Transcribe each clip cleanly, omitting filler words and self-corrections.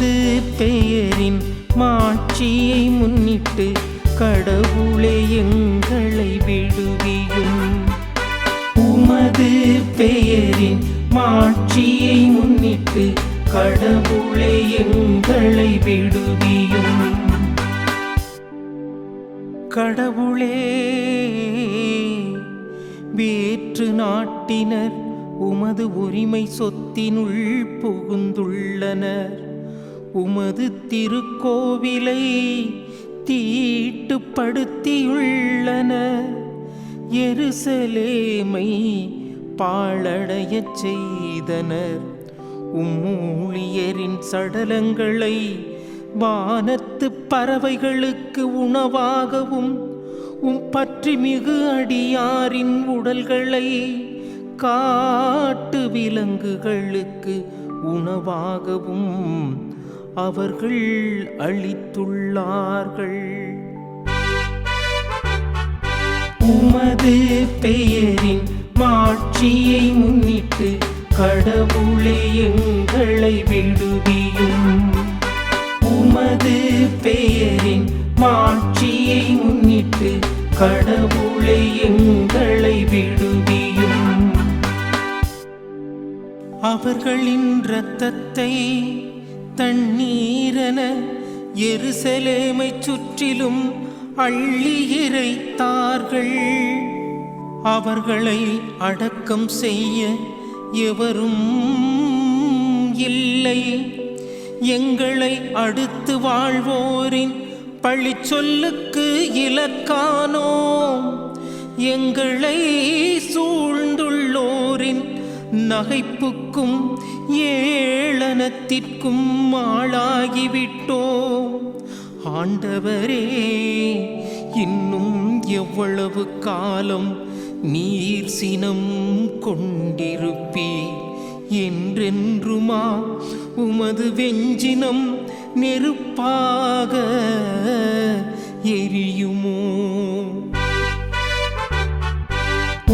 உமது பெயரின் மாட்சியை முன்னிட்டு கடவுளே எங்களை விடுவியும். உமது பெயரின் மாட்சியை முன்னிட்டு கடவுளே எங்களை விடுவியும். கடவுளே, வேற்று நாட்டினர் உமது உரிமை சொத்தினுள் புகுந்துள்ளனர். உமது திருக்கோவிலை தீட்டுப்படுத்தியுள்ளனர். எருசலேமை பாழடையச் செய்தனர். ஊழியரின் சடலங்களை வானத்து பறவைகளுக்கு உணவாகவும் பற்றி மிகு அடியாரின் உடல்களை காட்டு விலங்குகளுக்கு உணவாகவும் அவர்கள் அளித்துள்ளார்கள். உமது பெயரின் மாட்சியை முன்னிட்டு கடவுளே எங்களை விடுவியும். உமது பெயரின் மாட்சியை முன்னிட்டு கடவுளே எங்களை விடுவியும். அவர்களின் இரத்தத்தை தண்ணீரென எருசலேமை சுற்றிலும் அள்ளி இறைத்தார்கள். அவர்களை அடக்கம் செய்ய எவரும் இல்லை. எங்களை அடுத்து வாழ்வோரின் பழிச்சொல்லுக்கு இலக்கானோம். எங்களை சூழ்ந்துள்ளோரின் நகைப்புக்கும் ஏளனத்திற்கும் ஆளாகிவிட்டோம். ஆண்டவரே, இன்னும் எவ்வளவு காலம் நீர் சினம் கொண்டிருப்பீர்? என்றென்றுமா உமது வெஞ்சினம் நெருப்பாக எரியுமோ?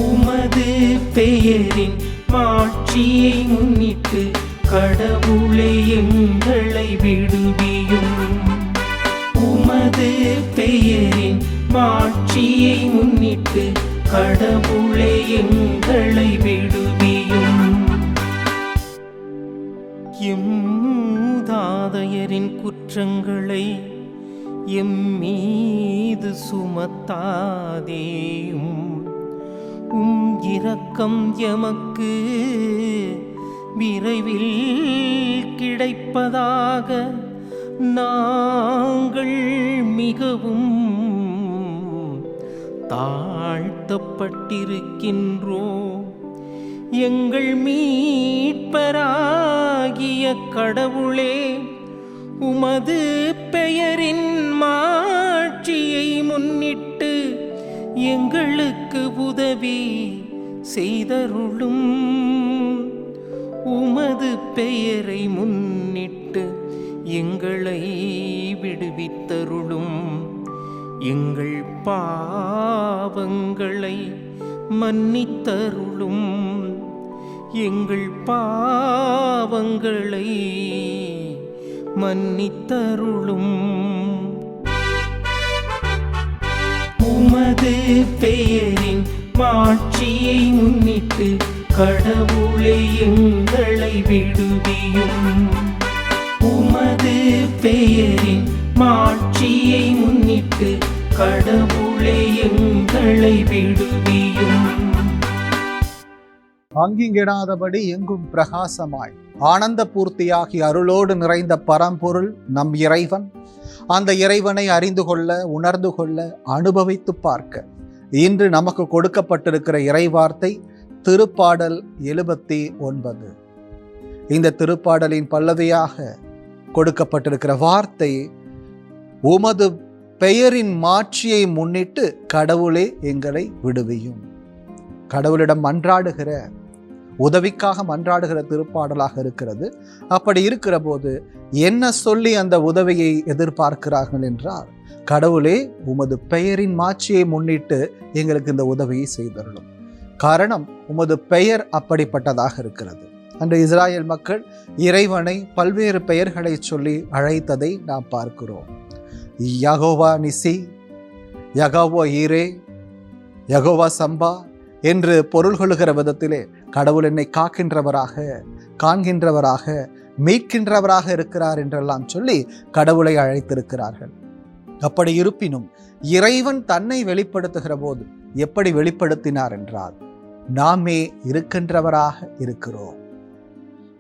உமது பெயரின் மாட்சியை முன்னிட்டு கடவுளே எங்களை விடுவியும். உமது பெயரின் மாட்சியை முன்னிட்டு கடவுளே எங்களை விடுவியும். மூதாதையரின் குற்றங்களை எம்மீது சுமத்தாதேயும். இரக்கம் எமக்கு விரைவில் கிடைப்பதாக. நாங்கள் மிகவும் தாழ்த்தப்பட்டிருக்கின்றோம். எங்கள் மீட்பராகிய கடவுளே, உமது பெயரின் மாட்சியை முன்னிட்டு எங்களுக்கு உதவி செய்தருளும். உமது பெயரை முன்னிட்டு எங்களை விடுவித்தருளும். எங்கள் பாவங்களை மன்னித்தருளும். எங்கள் பாவங்களை மன்னித்தருளும். உமது பெயரின் மாட்சியை முன்னிட்டு கடவுளே எங்களை விடுவியும். உமது பெயரின் மாட்சியை முன்னிட்டு கடவுளே எங்களை விடுவியும். அங்கிங்கெடாதபடி எங்கும் பிரகாசமாய் ஆனந்த பூர்த்தியாகி அருளோடு நிறைந்த பரம்பொருள் நம் இறைவன். அந்த இறைவனை அறிந்து கொள்ள, உணர்ந்து கொள்ள, அனுபவித்து பார்க்க இன்று நமக்கு கொடுக்கப்பட்டிருக்கிற இறைவார்த்தை திருப்பாடல் 79. இந்த திருப்பாடலின் பல்லவியாக கொடுக்கப்பட்டிருக்கிற வார்த்தை, உமது பெயரின் மாட்சியை முன்னிட்டு கடவுளே எங்களை விடுவியும். கடவுளிடம் மன்றாடுகிற, உதவிக்காக மன்றாடுகிற திருப்பாடலாக இருக்கிறது. அப்படி இருக்கிற போது என்ன சொல்லி அந்த உதவியை எதிர்பார்க்கிறார்கள் என்றால், கடவுளே உமது பெயரின் மாட்சியை முன்னிட்டு எங்களுக்கு இந்த உதவியை செய்தருளும். காரணம், உமது பெயர் அப்படிப்பட்டதாக இருக்கிறது. அன்று இஸ்ராயேல் மக்கள் இறைவனை பல்வேறு பெயர்களை சொல்லி அழைத்ததை நாம் பார்க்கிறோம். யகோவா நிசி, யகோவா ஈரே, யகோவா சம்பா என்று பொருள் கொள்ளுகிற விதத்திலே கடவுள் என்னை காக்கின்றவராக, காண்கின்றவராக, மீட்கின்றவராக இருக்கிறார் என்றெல்லாம் சொல்லி கடவுளை அழைத்திருக்கிறார்கள். அப்படி இருப்பினும் இறைவன் தன்னை வெளிப்படுத்துகிற போது எப்படி வெளிப்படுத்தினார் என்றால், நாமே இருக்கின்றவராக இருக்கிறோம்.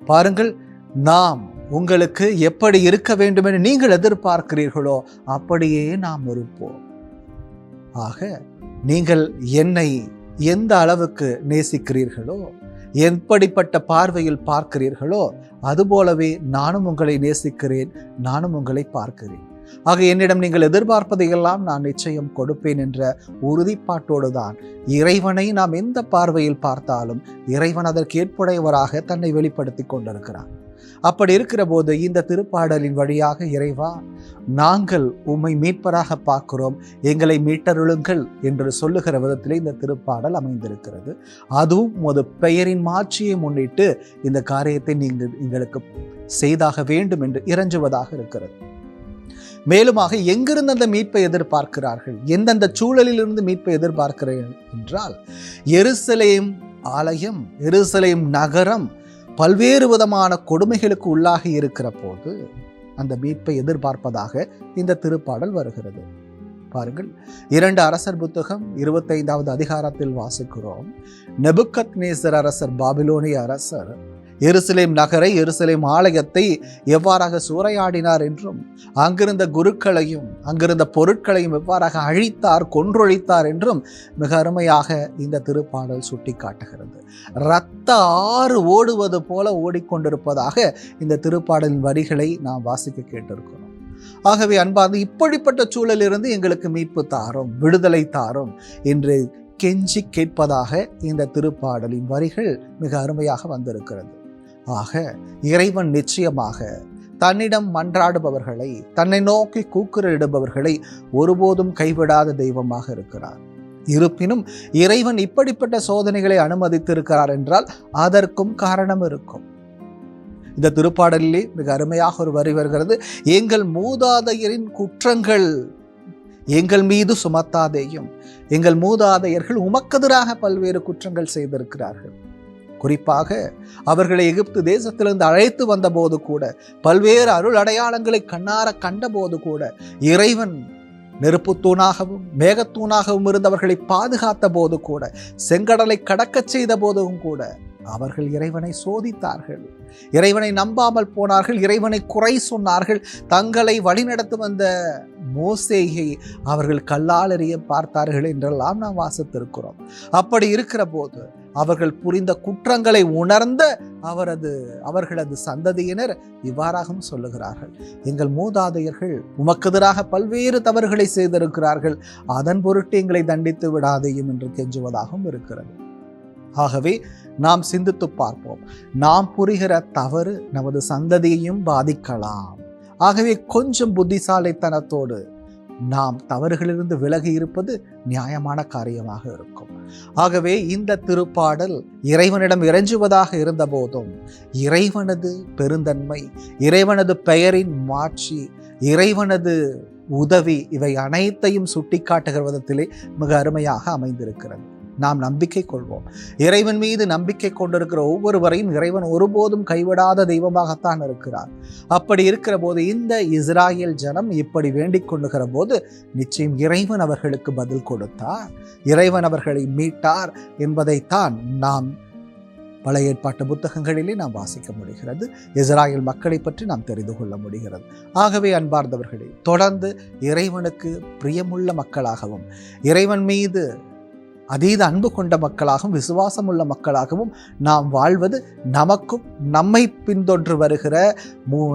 பாருங்கள், நாம் உங்களுக்கு எப்படி இருக்க வேண்டும் என்று நீங்கள் எதிர்பார்க்கிறீர்களோ அப்படியே நாம் இருப்போம். ஆக நீங்கள் என்னை எந்த அளவுக்கு நேசிக்கிறீர்களோ, எப்படிப்பட்ட பார்வையில் பார்க்கிறீர்களோ, அதுபோலவே நானும் உங்களை நேசிக்கிறேன், நானும் உங்களை பார்க்கிறேன். ஆக என்னிடம் நீங்கள் எதிர்பார்ப்பதையெல்லாம் நான் நிச்சயம் கொடுப்பேன் என்ற உறுதிப்பாட்டோடு தான் இறைவனை நாம் எந்த பார்வையில் பார்த்தாலும் இறைவன் அதற்கு ஏற்புடையவராக தன்னை வெளிப்படுத்தி கொண்டிருக்கிறார். அப்படி இருக்கிற போது இந்த திருப்பாடலின் வழியாக, இறைவா, நாங்கள் உம்மை மீட்பராக பார்க்கிறோம், எங்களை மீட்டருளுங்கள் என்று சொல்லுகிற விதத்திலே இந்த திருப்பாடல் அமைந்திருக்கிறது. அதுவும் உமது பெயரின் மாட்சியை முன்னிட்டு இந்த காரியத்தை நீங்கள் எங்களுக்கு செய்தாக வேண்டும் என்று இறைஞ்சுவதாக இருக்கிறது. மேலுமாக எங்கிருந்து அந்த மீட்பை எதிர்பார்க்கிறார்கள், எந்தெந்த சூழலிலிருந்து மீட்பை எதிர்பார்க்கிறீர்கள் என்றால், எருசலேம் ஆலயம், எருசலேம் நகரம் பல்வேறு விதமான கொடுமைகளுக்கு உள்ளாகி இருக்கிற போது அந்த மீட்பை எதிர்பார்ப்பதாக இந்த திருப்பாடல் வருகிறது. பாருங்கள், 2 அரசர் புத்தகம் 25வது அதிகாரத்தில் வாசிக்கிறோம். நெபுக்கத்நேசர் அரசர், பாபிலோனிய அரசர், எருசலேம் நகரை, எருசலேம் ஆலயத்தை எவ்வாறாக சூறையாடினார் என்றும், அங்கிருந்த குருக்களையும் அங்கிருந்த பொருட்களையும் எவ்வாறாக அழித்தார், கொன்றொழித்தார் என்றும் மிக அருமையாக இந்த திருப்பாடல் சுட்டி காட்டுகிறது. இரத்த ஆறு ஓடுவது போல ஓடிக்கொண்டிருப்பதாக இந்த திருப்பாடலின் வரிகளை நாம் வாசிக்க கேட்டிருக்கிறோம். ஆகவே அன்பார்ந்த, இப்படிப்பட்ட சூழலிலிருந்து எங்களுக்கு மீட்பு தாரும், விடுதலை தாரும் என்று கெஞ்சி கேட்பதாக இந்த திருப்பாடலின் வரிகள் மிக அருமையாக வந்திருக்கிறது. ஆக இறைவன் நிச்சயமாக தன்னிடம் மன்றாடுபவர்களை, தன்னை நோக்கி கூக்குரலிடுபவர்களை ஒருபோதும் கைவிடாத தெய்வமாக இருக்கிறார். இருப்பினும் இறைவன் இப்படிப்பட்ட சோதனைகளை அனுமதித்திருக்கிறார் என்றால் அதற்கும் காரணம் இருக்கும். இந்த திருப்பாடலிலே மிக அருமையாக ஒரு வரி வருகிறது. எங்கள் மூதாதையரின் குற்றங்கள் எங்கள் மீது சுமத்தாதேயும், எங்கள் மூதாதையர்கள் உமக்கெதிராக பல்வேறு குற்றங்கள் செய்திருக்கிறார்கள். குறிப்பாக அவர்களை எகிப்து தேசத்திலிருந்து அழைத்து வந்த போது கூட, பல்வேறு அருள் அடையாளங்களை கண்ணார கண்ட போது கூட, இறைவன் நெருப்புத்தூணாகவும் மேகத்தூணாகவும் இருந்தவர்களை பாதுகாத்த போது கூட, செங்கடலை கடக்கச் செய்த போதும் கூட அவர்கள் இறைவனை சோதித்தார்கள், இறைவனை நம்பாமல் போனார்கள், இறைவனை குறை சொன்னார்கள். தங்களை வழிநடத்தி வந்த மோசேயை அவர்கள் கல்லால் எறிய பார்த்தார்கள் என்றெல்லாம் நாம் வாசித்திருக்கிறோம். அப்படி இருக்கிற போது அவர்கள் புரிந்த குற்றங்களை உணர்ந்த அவர்களது சந்ததியினர் இவ்வாறாகவும் சொல்லுகிறார்கள், எங்கள் மூதாதையர்கள் உமக்கெதிராக பல்வேறு தவறுகளை செய்திருக்கிறார்கள், அதன் பொருட்டு எங்களை தண்டித்து விடாதையும் என்று கெஞ்சுவதாகவும் இருக்கிறது. ஆகவே நாம் சிந்தித்து பார்ப்போம். நாம் புரிகிற தவறு நமது சந்ததியையும் பாதிக்கலாம். ஆகவே கொஞ்சம் புத்திசாலித்தனத்தோடு நாம் தவறுகளிலிருந்து விலகி இருப்பது நியாயமான காரியமாக இருக்கும். ஆகவே இந்த திருப்பாடல் இறைவனிடம் இறைஞ்சுவதாக இருந்த போதும் இறைவனது பெருந்தன்மை, இறைவனது பெயரின் மாட்சி, இறைவனது உதவி, இவை அனைத்தையும் சுட்டி காட்டுகிற விதத்திலே மிக அருமையாக அமைந்திருக்கிறது. நாம் நம்பிக்கை கொள்வோம். இறைவன் மீது நம்பிக்கை கொண்டிருக்கிற ஒவ்வொருவரையும் இறைவன் ஒருபோதும் கைவிடாத தெய்வமாகத்தான் இருக்கிறார். அப்படி இருக்கிற போது இந்த இஸ்ராயேல் ஜனம் இப்படி வேண்டிக் கொள்ளுகிற போது நிச்சயம் இறைவன் அவர்களுக்கு பதில் கொடுத்தார், இறைவன் அவர்களை மீட்டார் என்பதைத்தான் நாம் பழைய ஏற்பாட்டு புத்தகங்களிலே நாம் வாசிக்க முடிகிறது. இஸ்ராயேல் மக்களை பற்றி நாம் தெரிந்து கொள்ள முடிகிறது. ஆகவே அன்பார்ந்தவர்களே, தொடர்ந்து இறைவனுக்கு பிரியமுள்ள மக்களாகவும், இறைவன் மீது அதீத அன்பு கொண்ட மக்களாகவும், விசுவாசம் உள்ள மக்களாகவும் நாம் வாழ்வது நமக்கும் நம்மை பின்தொன்று வருகிற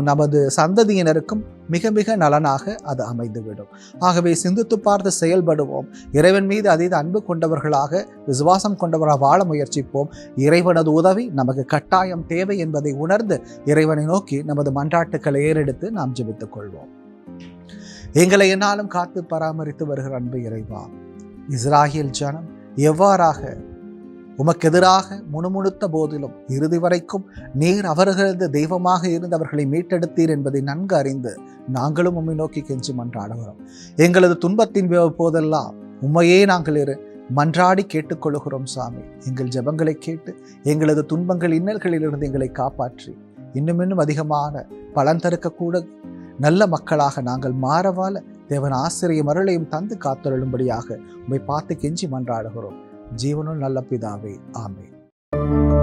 நமது சந்ததியினருக்கும் மிக மிக நலனாக அது அமைந்துவிடும். ஆகவே சிந்தித்து பார்த்து செயல்படுவோம். இறைவன் மீது அதீத அன்பு கொண்டவர்களாக, விசுவாசம் கொண்டவர்களாக வாழ முயற்சிப்போம். இறைவனது உதவி நமக்கு கட்டாயம் தேவை என்பதை உணர்ந்து இறைவனை நோக்கி நமது மன்றாட்டுக்களை ஏறெடுத்து நாம் ஜெபித்துக் கொள்வோம். எங்களை என்னாலும் காத்து பராமரித்து வருகிற அன்பு இறைவா, இஸ்ராயேல் ஜனம் எவ்வாறாக உமக்கு எதிராக முணுமுணுத்த போதிலும் இறுதி வரைக்கும் நீர் அவர்களது தெய்வமாக இருந்து அவர்களை மீட்டெடுத்தீர் என்பதை நன்கு அறிந்து நாங்களும் உம்மை நோக்கி கெஞ்சி மன்றாடுகிறோம். எங்களது துன்பத்தின் போதெல்லாம் உம்மையே நாங்கள் மன்றாடி கேட்டுக்கொள்கிறோம் சாமி. எங்கள் ஜெபங்களை கேட்டு எங்களது துன்பங்கள் இன்னல்களிலிருந்து எங்களை காப்பாற்றி இன்னும் அதிகமான பலன் தருக்கக்கூட நல்ல மக்களாக நாங்கள் மாறவாழ தேவன் ஆசிரியம் அருளையும் தந்து காத்தருளும்படியாக உம்மை பார்த்து கெஞ்சி மன்றாடுகிறோம். ஜீவனும் நல்ல பிதாவே, ஆமென்.